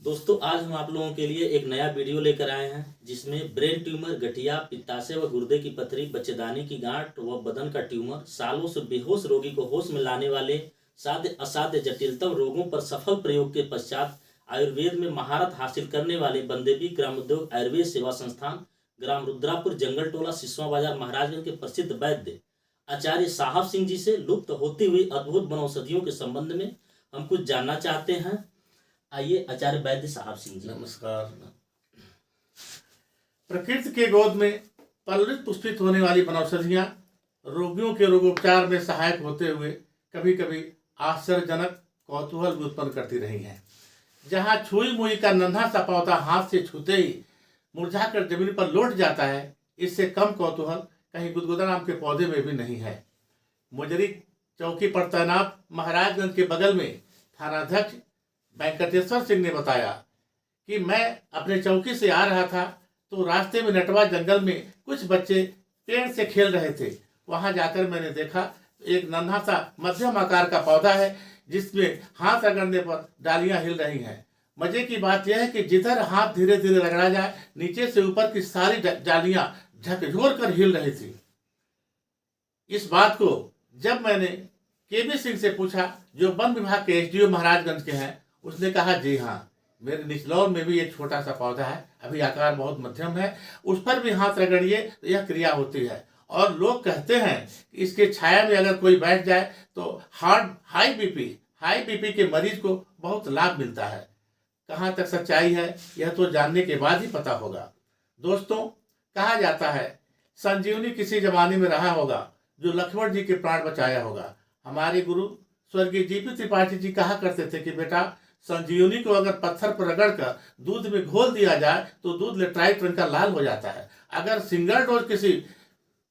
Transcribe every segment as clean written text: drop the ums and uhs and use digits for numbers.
दोस्तों आज हम आप लोगों के लिए एक नया वीडियो लेकर आए हैं जिसमें ब्रेन ट्यूमर, गठिया, पित्ताशय व गुर्दे की पथरी, बच्चेदानी की गांठ व बदन का ट्यूमर, सालों से बेहोश रोगी को होश में लाने वाले साध्य असाध्य जटिलतम रोगों पर सफल प्रयोग के पश्चात आयुर्वेद में महारत हासिल करने वाले बंदेवी ग्रामोद्योग आयुर्वेद सेवा संस्थान, ग्राम रुद्रापुर, जंगल टोला, सिसवा बाजार, महाराजगंज के प्रसिद्ध वैद्य आचार्य साहब सिंह जी से लुप्त होती हुई अद्भुत वनौषधियों के संबंध में हम कुछ जानना चाहते हैं। आइए आचार्य वैद्य साहब सिंह जी। नमस्कार। प्रकृति के गोद में पल्लित पुष्पित होने वाली वनौषधियां रोगियों के रोगोपचार में सहायक होते हुए कभी कभी आश्चर्यजनक कौतूहल भी उत्पन्न करती रही हैं। जहां छुई मुई का नन्हा सा पौधा हाथ से छूते ही मुरझाकर जमीन पर लौट जाता है, इससे कम कौतूहल कहीं गुदगुदा नाम के पौधे में भी नहीं है। मुजरी चौकी पर तैनात महाराजगंज के बगल में थानाध्यक्ष वेंकटेश्वर सिंह ने बताया कि मैं अपने चौकी से आ रहा था तो रास्ते में नटवा जंगल में कुछ बच्चे पेड़ से खेल रहे थे। वहां जाकर मैंने देखा तो एक नन्हा सा मध्यम आकार का पौधा है जिसमें हाथ रगड़ने पर डालियां हिल रही हैं। मजे की बात यह है कि जिधर हाथ धीरे धीरे रगड़ा जाए नीचे से ऊपर की सारी डालियां झकझोर कर हिल रही थी। इस बात को जब मैंने केबी सिंह से पूछा जो वन विभाग के एसडीओ महाराजगंज के हैं, उसने कहा जी हाँ, मेरे निचलौर में भी एक छोटा सा पौधा है, अभी आकार बहुत मध्यम है, उस पर भी हाथ रगड़िए तो यह क्रिया होती है। और लोग कहते हैं कि इसके छाया में अगर कोई बैठ जाए तो हाई बीपी के मरीज को बहुत लाभ मिलता है। कहाँ तक सच्चाई है यह तो जानने के बाद ही पता होगा। दोस्तों, कहा जाता है संजीवनी किसी जमाने में रहा होगा जो लक्ष्मण जी के प्राण बचाया होगा। हमारे गुरु स्वर्गीय जीपी त्रिपाठी जी कहा करते थे कि बेटा, संजीवनी को अगर पत्थर पर रगड़कर दूध में घोल दिया जाए तो दूध लेटराइट रंग का लाल हो जाता है। अगर सिंगल डोज किसी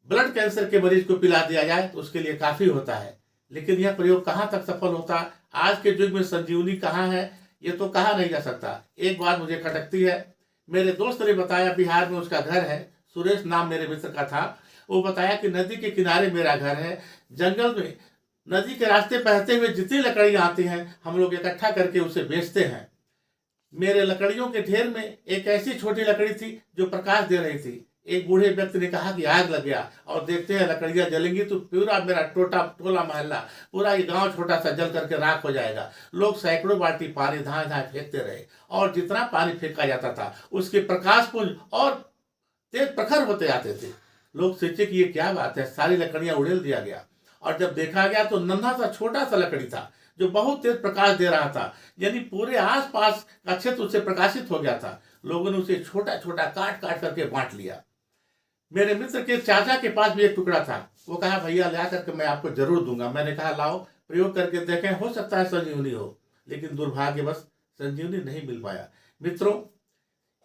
ब्लड कैंसर के मरीज को पिला दिया जाए तो उसके लिए काफी होता है। लेकिन यह प्रयोग कहाँ तक सफल होता है, आज के युग में संजीवनी कहाँ है, ये तो कहा नहीं जा सकता। एक बात मुझे खटकती है। मेरे दोस्त ने बताया बिहार में उसका घर है, सुरेश नाम मेरे मित्र का था। वो बताया कि नदी के किनारे मेरा घर है। जंगल में नदी के रास्ते बहते हुए जितनी लकड़ियां आती हैं हम लोग इकट्ठा करके उसे बेचते हैं। मेरे लकड़ियों के ढेर में एक ऐसी छोटी लकड़ी थी जो प्रकाश दे रही थी। एक बूढ़े व्यक्ति ने कहा कि आग लग गया और देखते हैं लकड़ियां जलेंगी तो पूरा मेरा टोला मोहल्ला, पूरा ये गांव छोटा सा जल करके राख हो जाएगा। लोग सैकड़ों बाल्टी पानी धाए धाए फेंकते रहे और जितना पानी फेंका जाता था उसके प्रकाश पुंज और तेज प्रखर होते आते थे। लोग सोचे कि ये क्या बात है, सारी लकड़ियां उड़ेल दिया गया। और जब देखा गया तो नन्हा सा छोटा सा लकड़ी था जो बहुत तेज प्रकाश दे रहा था, यानी पूरे आसपास का क्षेत्र उससे प्रकाशित हो गया था। लोगों ने उसे छोटा छोटा काट काट करके बांट लिया। मेरे मित्र के चाचा के पास भी एक टुकड़ा था। वो कहा भैया ला करके मैं आपको जरूर दूंगा। मैंने कहा लाओ, प्रयोग करके देखें, हो सकता है संजीवनी हो। लेकिन दुर्भाग्यवश संजीवनी नहीं मिल पाया। मित्रों,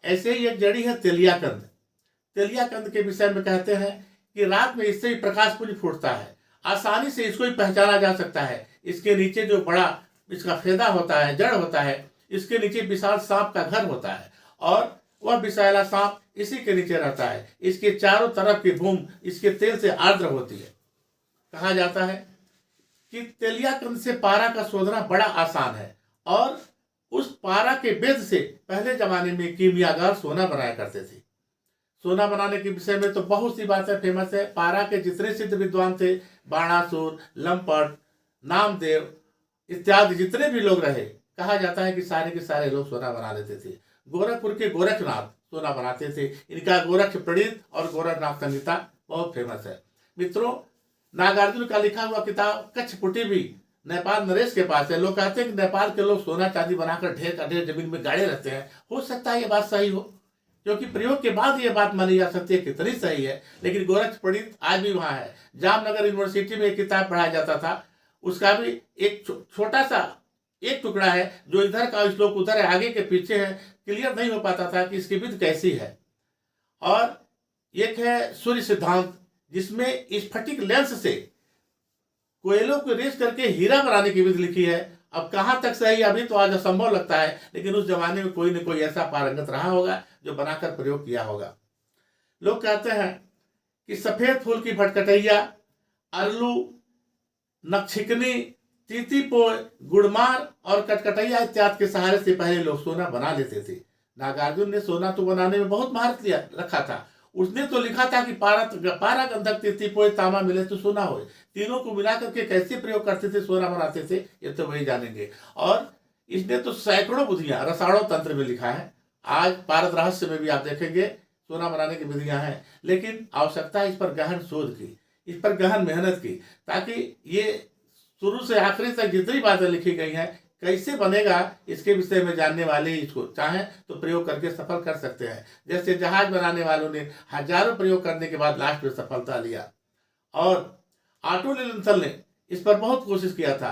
ऐसे ही एक जड़ी है तेलियाकंद। तेलियाकंद के विषय में कहते हैं कि रात में इससे ही प्रकाश पुंज फूटता है। आसानी से इसको ही पहचाना जा सकता है। इसके नीचे जो बड़ा इसका फेदा होता है, जड़ होता है, इसके नीचे विशाल सांप का घर होता है और वह विषैला सांप इसी के नीचे रहता है। इसके चारों तरफ की भूमि इसके तेल से आर्द्र होती है। कहा जाता है कि तेलियाकंद से पारा का शोधना बड़ा आसान है और उस पारा के बेद से पहले जमाने में कीमियागार सोना बनाया करते थे। सोना बनाने के विषय में तो बहुत सी बातें फेमस है। पारा के जितने सिद्ध विद्वान थे, बाणासुर, लंपट, नामदेव इत्यादि जितने भी लोग रहे, कहा जाता है कि सारे के सारे लोग सोना बना लेते थे। गोरखपुर के गोरखनाथ सोना बनाते थे। इनका गोरक्ष प्रणीत और गोरखनाथ संहिता बहुत फेमस है। मित्रों, नागार्जुन का लिखा हुआ किताब कच्छपुटी भी नेपाल नरेश के पास है। लोग कहते हैं कि नेपाल के लोग सोना चांदी बनाकर ढेर का ढेर जमीन में गाड़े रहते हैं। हो सकता है ये बात सही हो, क्योंकि प्रयोग के बाद ये बात मानी जा सकती है कितनी सही है। लेकिन गोरक्ष पंडित आज भी वहां है। जामनगर यूनिवर्सिटी में एक किताब पढ़ाया जाता था, उसका भी एक छोटा सा एक टुकड़ा है जो इधर का श्लोक उधर है, आगे के पीछे है, क्लियर नहीं हो पाता था कि इसकी विधि कैसी है। और एक है सूर्य सिद्धांत जिसमें स्फटिक लेंस से कोयलों को रेस करके हीरा बनाने की विधि लिखी है। अब कहाँ तक सही अभी तो आज असंभव लगता है, लेकिन उस जमाने में कोई न कोई ऐसा पारंगत रहा होगा जो बनाकर प्रयोग किया होगा। लोग कहते हैं कि सफेद फूल की भटकटैया, अरलू, नक्षिकनी, तीतीपोय, गुड़मार और कटकटैया इत्यादि के सहारे से पहले लोग सोना बना लेते थे। नागार्जुन ने सोना तो बनाने में बहुत महारत लिया रखा था। उसने तो लिखा था कि पारा गंधक तीतीपोय तामा मिले तो सोना हो। तीनों को मिलाकर के कैसे प्रयोग करते थे, सोना बनाते थे, ये तो वही जानेंगे। और इसने तो सैकड़ों विधियां रसायनों तंत्र में लिखा है। आज पारद रहस्य में भी आप देखेंगे सोना बनाने की विधियां हैं, लेकिन आवश्यकता है इस पर गहन शोध की, इस पर गहन मेहनत की, ताकि ये शुरू से आखिरी तक जितनी बातें लिखी गई हैं कैसे बनेगा इसके विषय में जानने वाले इसको चाहें तो प्रयोग करके सफल कर सकते हैं। जैसे जहाज बनाने वालों ने हजारों प्रयोग करने के बाद लास्ट में सफलता लिया, और ऑटो लेंसल ने इस पर बहुत कोशिश किया था।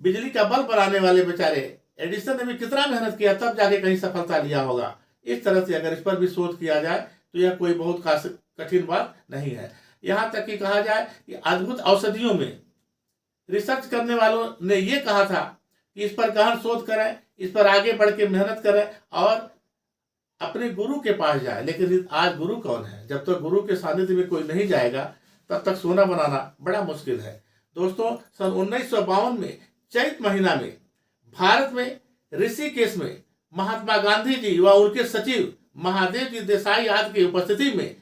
बिजली का बल्ब बनाने वाले बेचारे एडिसन ने भी कितना मेहनत किया तब जाके कहीं सफलता लिया होगा। इस तरह से अगर इस पर भी शोध किया जाए तो यह कोई बहुत खास कठिन बात नहीं है। यहाँ तक कि कहा जाए कि अद्भुत औषधियों में रिसर्च करने वालों ने ये कहा था कि इस पर गहन शोध करें, इस पर आगे बढ़ के मेहनत करें और अपने गुरु के पास जाए। लेकिन आज गुरु कौन है? जब तक गुरु के सानिध्य में कोई नहीं जाएगा तब तक सोना बनाना बड़ा मुश्किल है। दोस्तों, सन 1952 में चैत महीना में भारत में ऋषिकेश में महात्मा गांधी जी व उनके सचिव महादेव जी देसाई आदि की उपस्थिति में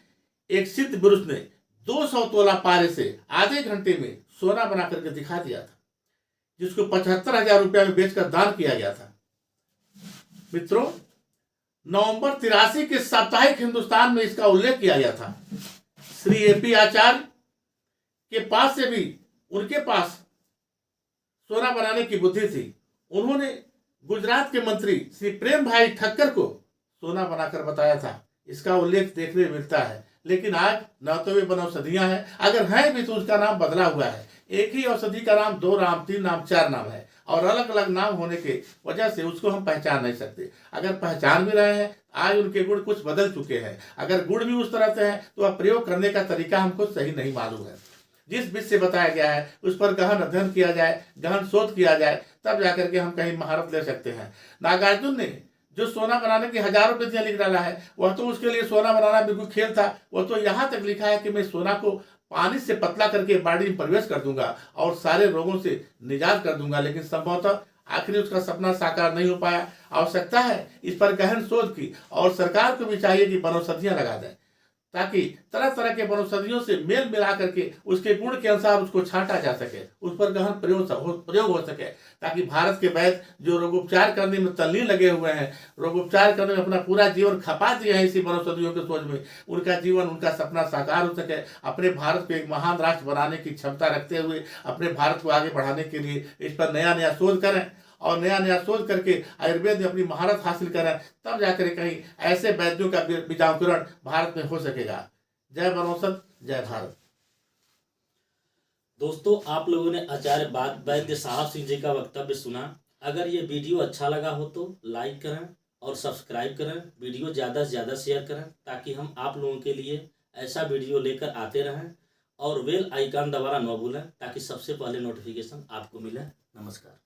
एक सिद्ध पुरुष ने 200 तोला पारे से आधे घंटे में सोना बना करके दिखा दिया था, जिसको 75,000 रुपया में बेचकर दान किया गया था। मित्रों, नवंबर 83 के साप्ताहिक हिंदुस्तान में इसका उल्लेख किया गया था। श्री AP आचार्य के पास से भी उनके पास सोना बनाने की बुद्धि थी। उन्होंने गुजरात के मंत्री श्री प्रेम भाई ठक्कर को सोना बनाकर बताया था। इसका उल्लेख देखने मिलता है। लेकिन आज न तो वे वनौषधियां हैं, अगर हैं भी तो उसका नाम बदला हुआ है। एक ही औषधि का नाम 2 नाम, 3 नाम, 4 नाम है, और अलग अलग नाम होने के वजह से उसको हम पहचान नहीं सकते। अगर पहचान भी रहे हैं, आज उनके गुण कुछ बदल चुके हैं। अगर गुण भी उस तरह से हैं तो वह प्रयोग करने का तरीका हमको सही नहीं मालूम है। जिस विधि से बताया गया है उस पर गहन अध्ययन किया जाए, गहन शोध किया जाए, तब जाकर के हम कहीं महारत ले सकते हैं। नागार्जुन ने जो सोना बनाने की हजारों विधियां लिख डाला है, वह तो उसके लिए सोना बनाना बिल्कुल खेल था। वह तो यहाँ तक लिखा है कि मैं सोना को पानी से पतला करके बॉडी में प्रवेश कर दूंगा और सारे रोगों से निजात कर दूंगा। लेकिन संभवतः आखिर उसका सपना साकार नहीं हो पाया। आवश्यकता है इस पर गहन शोध की, और सरकार को भी चाहिए कि वनौषधियां लगा दें, ताकि तरह तरह के वनौषधियों से मेल मिला करके उसके गुण के अनुसार उसको छांटा जा सके, उस पर गहन प्रयोग हो सके, ताकि भारत के वैद्य जो रोगोपचार करने में तल्लीन लगे हुए हैं, रोगोपचार करने में अपना पूरा जीवन खपा दिए हैं इसी वनौषधियों के सोच में, उनका जीवन, उनका सपना साकार हो सके। अपने भारत को एक महान राष्ट्र बनाने की क्षमता रखते हुए अपने भारत को आगे बढ़ाने के लिए इस पर नया नया शोध करें, और नया नया शोध करके आयुर्वेद में अपनी महारत हासिल करें, तब जाकर कहीं ऐसे वैद्यों का बीजांकुरण भारत में हो सकेगा। जय वनौषध, जय भारत। दोस्तों, आप लोगों ने आचार्य वैद्य साहब सिंह जी का वक्तव्य सुना। अगर ये वीडियो अच्छा लगा हो तो लाइक करें और सब्सक्राइब करें, वीडियो ज़्यादा से ज़्यादा शेयर करें, ताकि हम आप लोगों के लिए ऐसा वीडियो लेकर आते रहें। और बेल आइकन दबाना न भूलें, ताकि सबसे पहले नोटिफिकेशन आपको मिले। नमस्कार।